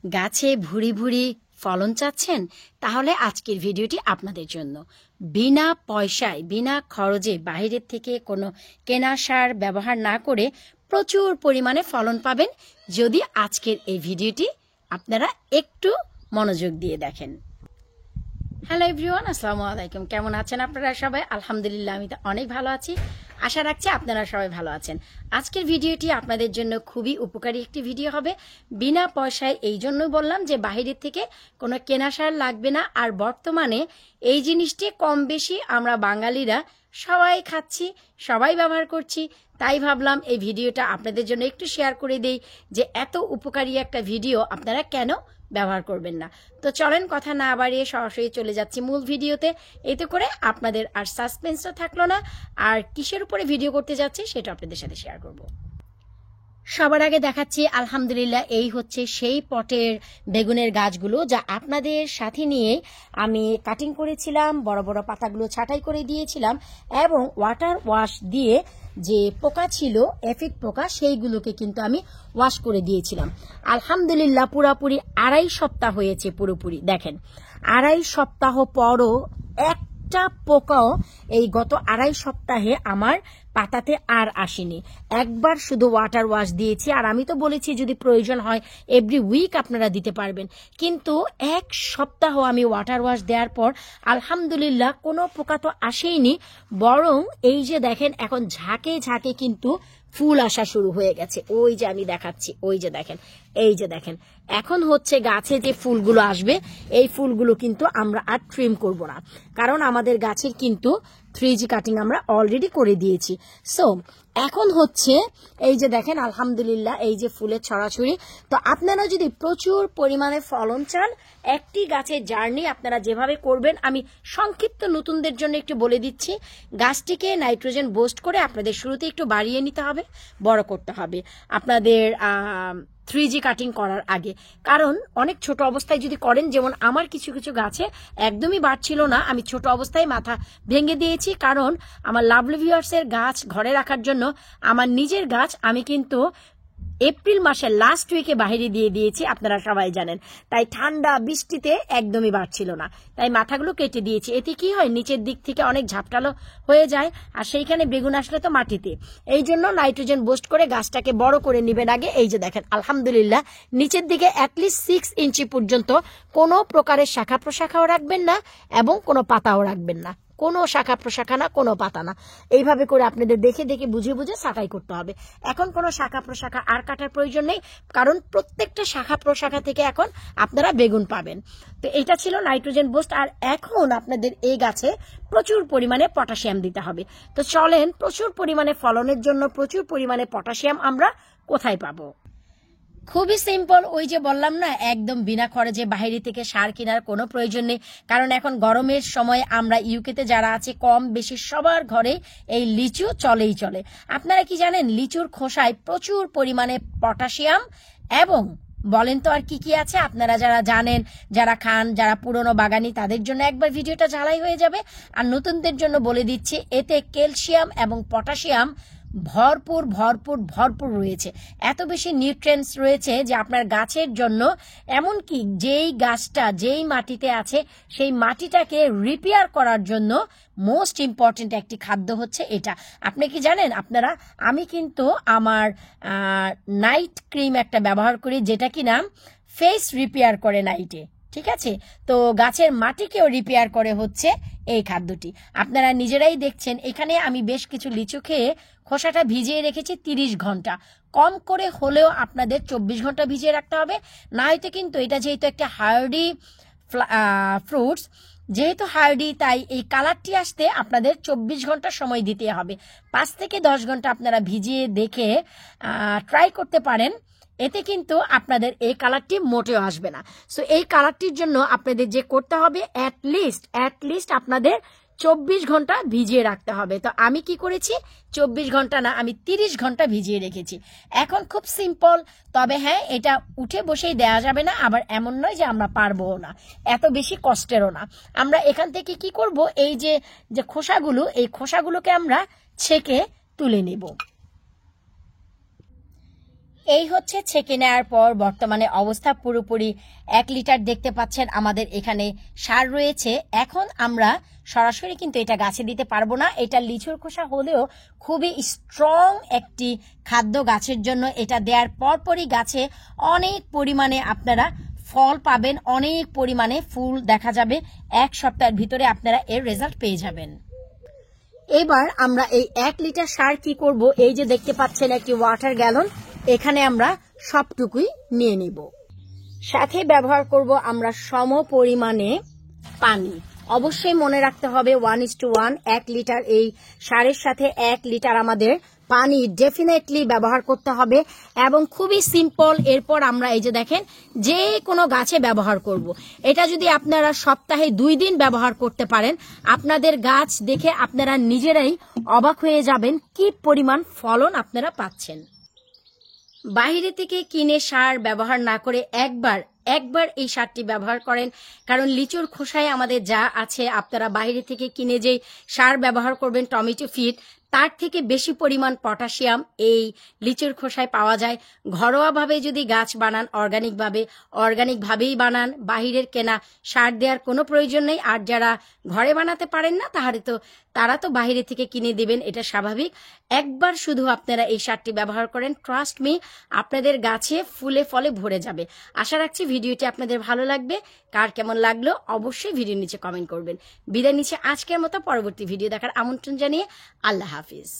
গাছে ভুরি ভুরি ফলন চাচ্ছেন? তাহলে আজকের ভিডিওটি আপনাদের জন্য। বিনা পয়সায় বিনা খরচে বাইরের থেকে কোনো কেনা সার ব্যবহার না করে প্রচুর পরিমাণে ফলন পাবেন যদি আজকের এই ভিডিওটি আপনারা একটু মনোযোগ দিয়ে দেখেন। হ্যালো এভরিওয়ান, আসসালামু আলাইকুম। কেমন আছেন আপনারা সবাই? আলহামদুলিল্লাহ, আমি তো অনেক ভালো আছি। আশা রাখছি আপনারা সবাই ভালো আছেন। আজকের ভিডিওটি আপনাদের জন্য খুবই উপকারী একটি ভিডিও হবে। বিনা পয়সায় এই জন্যই বললাম যে বাইরের থেকে কোনো কেনা সার লাগবে না। আর বর্তমানে এই জিনিসটি কম বেশি আমরা বাঙালিরা সবাই খাচ্ছি, সবাই ব্যবহার করছি। তাই ভাবলাম এই ভিডিওটা আপনাদের জন্য একটু শেয়ার করে দেই যে এত উপকারী একটা ভিডিও আপনারা কেন ব্যবহার করবেন না। তো চলেন কথা না বাড়িয়ে সরাসরি চলে যাচ্ছি মূল ভিডিওতে। এতে করে আপনাদের আর সাসপেন্সও থাকলো না, আর কিসের উপরে ভিডিও করতে যাচ্ছি সেটা আপনাদের সাথে শেয়ার করব। সবার আগে দেখাচ্ছি আলহামদুলিল্লাহ, এই হচ্ছে সেই পটের বেগুনের গাছগুলো যা আপনাদের সাথে নিয়ে আমি কাটিং করেছিলাম, বড় বড় পাতাগুলো ছাঁটাই করে দিয়েছিলাম এবং ওয়াটার ওয়াশ দিয়ে যে পোকা ছিল, এফিড পোকা, সেইগুলোকে কিন্তু আমি ওয়াশ করে দিয়েছিলাম। আলহামদুলিল্লাহ পুরাপুরি 2.5 সপ্তাহ হয়েছে। পুরোপুরি দেখেন, 2.5 সপ্তাহ পরও একটা পোকাও এই গত 2.5 সপ্তাহে আমার পাতাতে আর আসেনি। একবার শুধু ওয়াটার ওয়াশ দিয়েছি, আর আমি তো বলেছি যদি প্রয়োজন হয় এভরি উইক আপনারা দিতে পারবেন। কিন্তু 1 সপ্তাহ আমি ওয়াটার ওয়াশ দেওয়ার পর আলহামদুলিল্লাহ কোনো পোকা তো আসেইনি, বরং এই যে দেখেন এখন ঝাঁকে ঝাঁকে কিন্তু ফুল আসা শুরু হয়ে গেছে। ওই যে আমি দেখাচ্ছি, ওই যে দেখেন, এই যে দেখেন, এখন হচ্ছে গাছে যে ফুলগুলো আসবে এই ফুলগুলো কিন্তু আমরা আর ট্রিম করব না, কারণ আমাদের গাছের কিন্তু 3G কাটিং আমরা অলরেডি করে দিয়েছি। সো এখন হচ্ছে এই যে দেখেন আলহামদুলিল্লাহ এই যে ফুলের ছড়াছড়ি। তো আপনারা যদি প্রচুর পরিমাণে ফলন চান, একটি গাছের জার্নি আপনারা যেভাবে করবেন আমি সংক্ষিপ্ত নতুনদের জন্য একটু বলে দিচ্ছি। গাছটিকে নাইট্রোজেন বুস্ট করে আপনাদের শুরুতে একটু বাড়িয়ে নিতে হবে, বড় করতে হবে আপনাদের 3G কাটিং করার আগে। কারণ অনেক ছোট অবস্থায় যদি করেন, যেমন আমার কিছু কিছু গাছে একদমই বাড়ছিল না, আমি ছোট অবস্থায় মাথা ভেঙে দিয়েছি। কারণ আমার লাভলি ভিউয়ার্সের গাছ ঘরে রাখার জন্য আমার নিজের গাছ আমি কিন্তু এপ্রিল মাসের লাস্ট উইকে বাইরে দিয়ে দিয়েছি, আপনারা সবাই জানেন। তাই ঠান্ডা বৃষ্টিতে একদমই বাড়ছিল না, তাই মাথাগুলো কেটে দিয়েছি। এতে কি হয়, নিচের দিক থেকে অনেক ঝাপটালো হয়ে যায়, আর সেইখানে বেগুন আসলে তো মাটিতে। এই জন্য নাইট্রোজেন বুস্ট করে গাছটাকে বড় করে নেবেন আগে। এই যে দেখেন আলহামদুলিল্লাহ নিচের দিকে অ্যাটলিস্ট 6 ইঞ্চি পর্যন্ত কোনো প্রকারের শাখা প্রশাখাও রাখবেন না এবং কোনো পাতাও রাখবেন না, কোনো শাখা প্রশাখা না, কোনো পাতা না। এইভাবে করে আপনাদের দেখে দেখে বুঝে বুঝে ছাঁটাই করতে হবে। এখন কোনো শাখা প্রশাখা আর কাটার প্রয়োজন নেই, কারণ প্রত্যেকটা শাখা প্রশাখা থেকে এখন আপনারা বেগুন পাবেন। তো এটা ছিল নাইট্রোজেন বুস্ট। আর এখন আপনাদের এই গাছে প্রচুর পরিমাণে পটাশিয়াম দিতে হবে। তো চলেন, প্রচুর পরিমাণে ফলনের জন্য প্রচুর পরিমাণে পটাশিয়াম আমরা কোথায় পাবো? খুবই সিম্পল, ওই যে বললাম না, একদম বিনা খরচে বাইরে থেকে সার কেনার কোনো প্রয়োজন নেই। কারণ এখন গরমের সময় আমরা ইউকেতে যারা আছে কম বেশি সবার ঘরে এই লিচু চলেই চলে। আপনারা কি জানেন লিচুর খোসায় প্রচুর পরিমাণে পটাশিয়াম এবং বলেন তো আর কি কি আছে? আপনারা যারা জানেন, যারা খান, যারা পুরনো বাগানি, তাদের জন্য একবার ভিডিওটা ঝালাই হয়ে যাবে। আর নতুনদের জন্য বলে দিচ্ছি, এতে ক্যালসিয়াম এবং পটাশিয়াম ভরপুর ভরপুর ভরপুর রয়েছে। এত বেশি নিউট্রিয়েন্টস রয়েছে যে আপনার গাছের জন্য, এমনকি যেই গাছটা যেই মাটিতে আছে সেই মাটিটাকে রিপেয়ার করার জন্য মোস্ট ইম্পর্টেন্ট একটি খাদ্য হচ্ছে এটা। আপনি কি জানেন? আপনারা, আমি কিন্তু আমার নাইট ক্রিম একটা ব্যবহার করি, যেটা কিনা ফেস রিপেয়ার করে নাইটে, ঠিক আছে? তো গাছের মাটিকেও রিপেয়ার করে হচ্ছে এই খাদ্যটি। আপনারা নিজেরাই দেখছেন, এখানে আমি বেশ কিছু লিচু খেয়ে খোসাটা ভিজিয়ে রেখেছি 30 ঘন্টা। কম করে হলেও আপনাদের 24 ঘন্টা ভিজিয়ে রাখতে হবে, না হয়তো কিন্তু এটা যেহেতু একটা হার্ডি ফ্রুটস, যেহেতু হার্ডি, তাই এই কালারটি আসতে আপনাদের 24 ঘন্টা সময় দিতে হবে। 5 থেকে 10 ঘন্টা আপনারা ভিজিয়ে দেখে ট্রাই করতে পারেন, এতে কিন্তু আপনাদের এই কালারটি মোটেও আসবে না। সো এই কালারটির জন্য আপনাদের যে করতে হবে, অ্যাটলিস্ট আপনাদের 24 ঘন্টা ভিজিয়ে রাখতে হবে। তো আমি কি করেছি, 24 ঘন্টা না, আমি 30 ঘন্টা ভিজিয়ে রেখেছি। এখন খুব সিম্পল, তবে হ্যাঁ, এটা উঠে বসেই দেওয়া যাবে না, আবার এমন নয় যে আমরা পারবও না, এত বেশি কষ্টেরও না। আমরা এখান থেকে কি করব, এই যে যে খোসাগুলো, এই খোসাগুলোকে আমরা ছেঁকে তুলে নেব। এই হচ্ছে ছেঁকে নেওয়ার পর বর্তমানে অবস্থা পুরোপুরি 1 লিটার দেখতে পাচ্ছেন আমাদের এখানে সার রয়েছে। এখন আমরা সরাসরি কিন্তু এটা গাছে দিতে পারবো না, এটা লিচুর খোসা হলেও খুবই স্ট্রং একটি খাদ্য গাছের জন্য। এটা দেওয়ার পরপরই গাছে অনেক পরিমাণে আপনারা ফল পাবেন, অনেক পরিমাণে ফুল দেখা যাবে। 1 সপ্তাহের ভিতরে আপনারা এর রেজাল্ট পেয়ে যাবেন। এবার আমরা এই 1 লিটার সার কি করব, এই যে দেখতে পাচ্ছেন একটি ওয়াটার গ্যালন, এখানে আমরা সবটুকুই নিয়ে নিব। সাথে ব্যবহার করব আমরা সম পরিমাণে পানি। অবশ্যই মনে রাখতে হবে 1:1 1 লিটার এই সারের সাথে 1 লিটার আমাদের পানি ডেফিনেটলি ব্যবহার করতে হবে এবং খুবই সিম্পল। এরপর আমরা এই যে দেখেন যে কোনো গাছে ব্যবহার করব। এটা যদি আপনারা সপ্তাহে 2 দিন ব্যবহার করতে পারেন, আপনাদের গাছ দেখে আপনারা নিজেরাই অবাক হয়ে যাবেন কি পরিমাণ ফলন আপনারা পাচ্ছেন। বাইরে থেকে কিনে সার ব্যবহার না করে একবার এই সারটি ব্যবহার করেন, কারণ লিচুর খোসায় আমাদের যা আছে আপনারা বাইরে থেকে কিনে যেই সার ব্যবহার করবেন টমেটো ফিড, তার থেকে বেশি পরিমাণ পটাশিয়াম এই লিচুর খোসায় পাওয়া যায়। ঘরোয়াভাবে যদি গাছ বানান, অর্গানিকভাবেই বানান, বাহিরের কেনা সার দেওয়ার কোনো প্রয়োজন নেই। আর যারা ঘরে বানাতে পারেন না তারা তো বাইরে থেকে কিনে দেবেন, এটা স্বাভাবিক। একবার শুধু আপনারা এই সারটি ব্যবহার করেন, ট্রাস্ট মি, আপনাদের গাছে ফুলে ফলে ভরে যাবে। আশা রাখছি ভিডিওটি আপনাদের ভালো লাগবে। কার কেমন লাগলো অবশ্যই ভিডিওর নিচে কমেন্ট করবেন। বিদায় নিচ্ছে আজকের মতো, পরবর্তী ভিডিও দেখার আমন্ত্রণ জানিয়ে আল্লাহ হাফিজ।